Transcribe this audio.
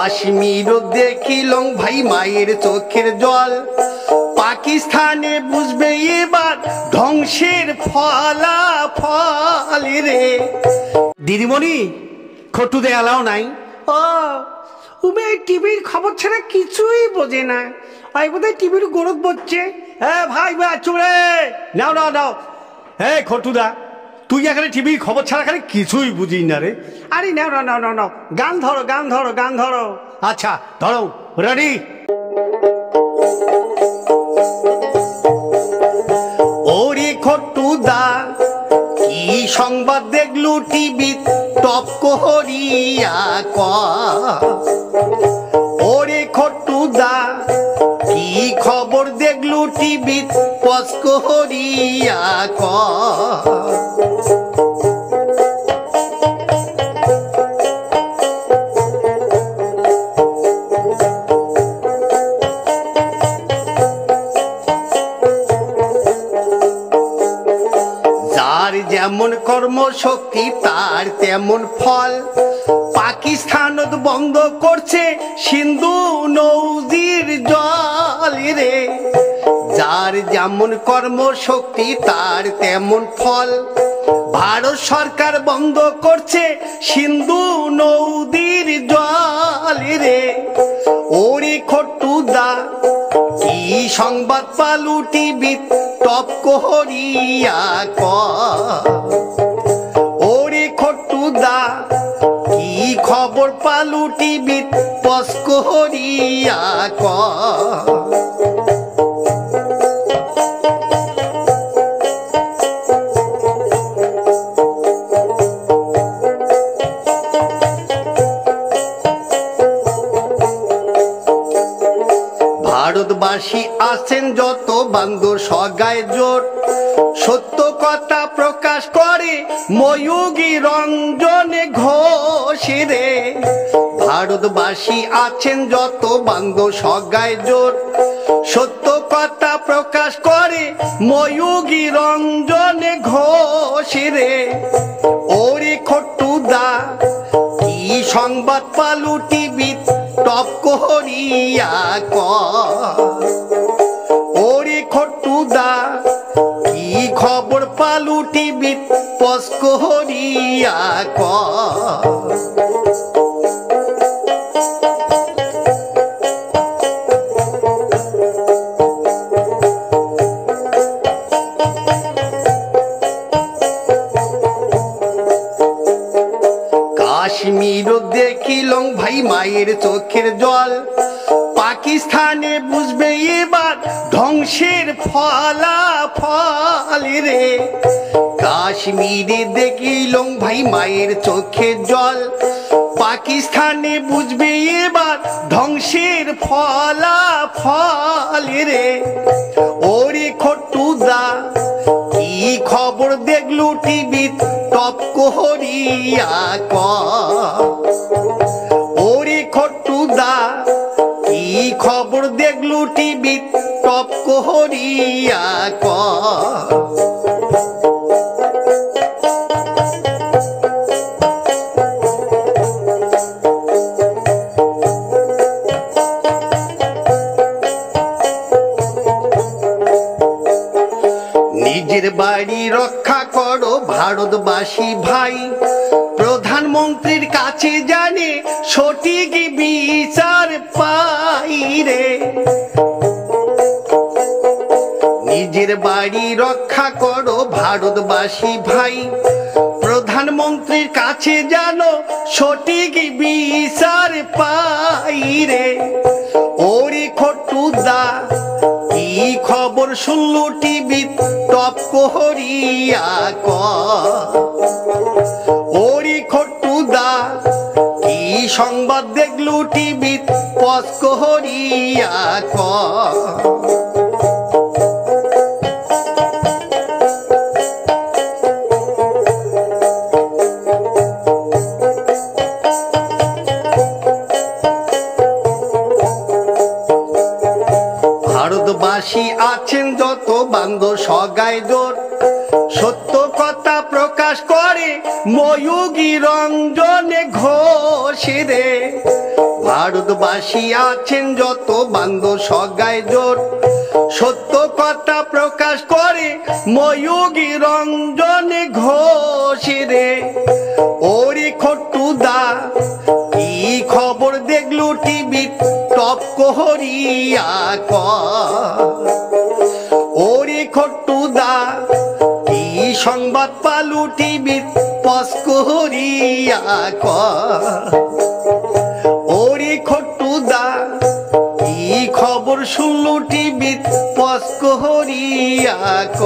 কাশ্মীর দেখিলাম ভাই মায়ের চোখের জল, পাকিস্তানে বুঝবে এবার ধ্বংসের ফলাফল রে। দিদিমণি খট্টু দেয়ালাও নাই। ও উমে টিভির খবর ছাড়া কিছুই বোঝে না, ওই বোধহয় টিভির গরদ বলছে। হ্যাঁ ভাই ভাই চুড়ে নাও নাও নাও। হ্যাঁ খট্টুদা তুই এখানে টিভির খবর ছাড়া এখানে কিছুই বুঝিস না রে। আরে নাও নাও নাও নাও নাও, গান ধরো গান ধরো গান ধরো। আচ্ছা ধরো, রেডি। ওরে খট্টুদা কি সংবাদ দেখলু টিভি টপ করিয়া ক। ওরে খট্টুদা কি খবর দেখলু টিভি পজ করিয়া ক। যার যেমন কর্মশক্তি তার তেমন ফল, পাকিস্তান বন্ধ করছে সিন্ধু নদীর জল রে। যার যেমন কর্মশক্তি তার তেমন ফল, ভারত সরকার বন্ধ করছে সিন্ধু নদীর জল রে। ওরে খট্টুদা কি সংবাদ পালু টিভি টপ করিয়া ক। ওরে খট্টুদা কি খবর পালু টিভি পজ করিয়া ক। ভারতবাসী আছেন যত বান্ধব সগায় জোট, সত্য কথা প্রকাশ করে ময়ূগী রঞ্জন ঘোষ রে। ভারতবাসী আছেন যত বান্ধব সগায় জোট, সত্য কথা প্রকাশ করে ময়ূগী রঞ্জন ঘোষ রে। ওরে খট্টুদা কি সংবাদ পালু টিভি টপ করিয়া ক। ওরে খট্টুদা কি খবর পালু টিভি পজ করিয়া ক। কাশ্মীর দেখিলাম ভাই মায়ের চোখের জল, পাকিস্তানে বুঝবে এবার ধ্বংসের ফলাফল রে। কাশ্মীরে দেখিলাম ভাই মায়ের চোখের জল, পাকিস্তানে বুঝবে এবার ধ্বংসের ফলাফল রে। ওরে খট্টুদা কি খবর দেখলু টিভি টপ করিয়া ক। ওরে খট্টুদা কি খবর দেখলু টিভি টপ করিয়া ক। নিজের বাড়ি রক্ষা করো ভারতবাসী ভাই, প্রধানমন্ত্রীর কাছে জানে সঠিক বিচার পাই রে। নিজের বাড়ি রক্ষা করো ভারতবাসী ভাই, প্রধানমন্ত্রীর কাছে জানো সঠিক বিচার পাই রে। ওরে খট্টুদা কি খবর শুনলু টিভি টপ করিয়া ক। ওরে খট্টুদা কি সংবাদ দেখলু টিভি পজ করিয়া ক। ভারতবাসী আছেন যত বান্ধব সগায় জোট, সত্য কথা প্রকাশ করে ময়ূগী রঞ্জন ঘোষ রে। ভারতবাসী আছেন যত বান্ধব সগায় জোট, সত্য কথা প্রকাশ করে ময়ূগী রঞ্জন ঘোষ রে। ওরে খট্টু দা কি খবর দেখলু টিভি টপ করিয়া ক। ওরে খট্টু দা কি সংবাদ পালু টিভি পস করিয়া ক। ওরে খট্টু দা কি খবর শুনলু টিভি পস করিয়া ক।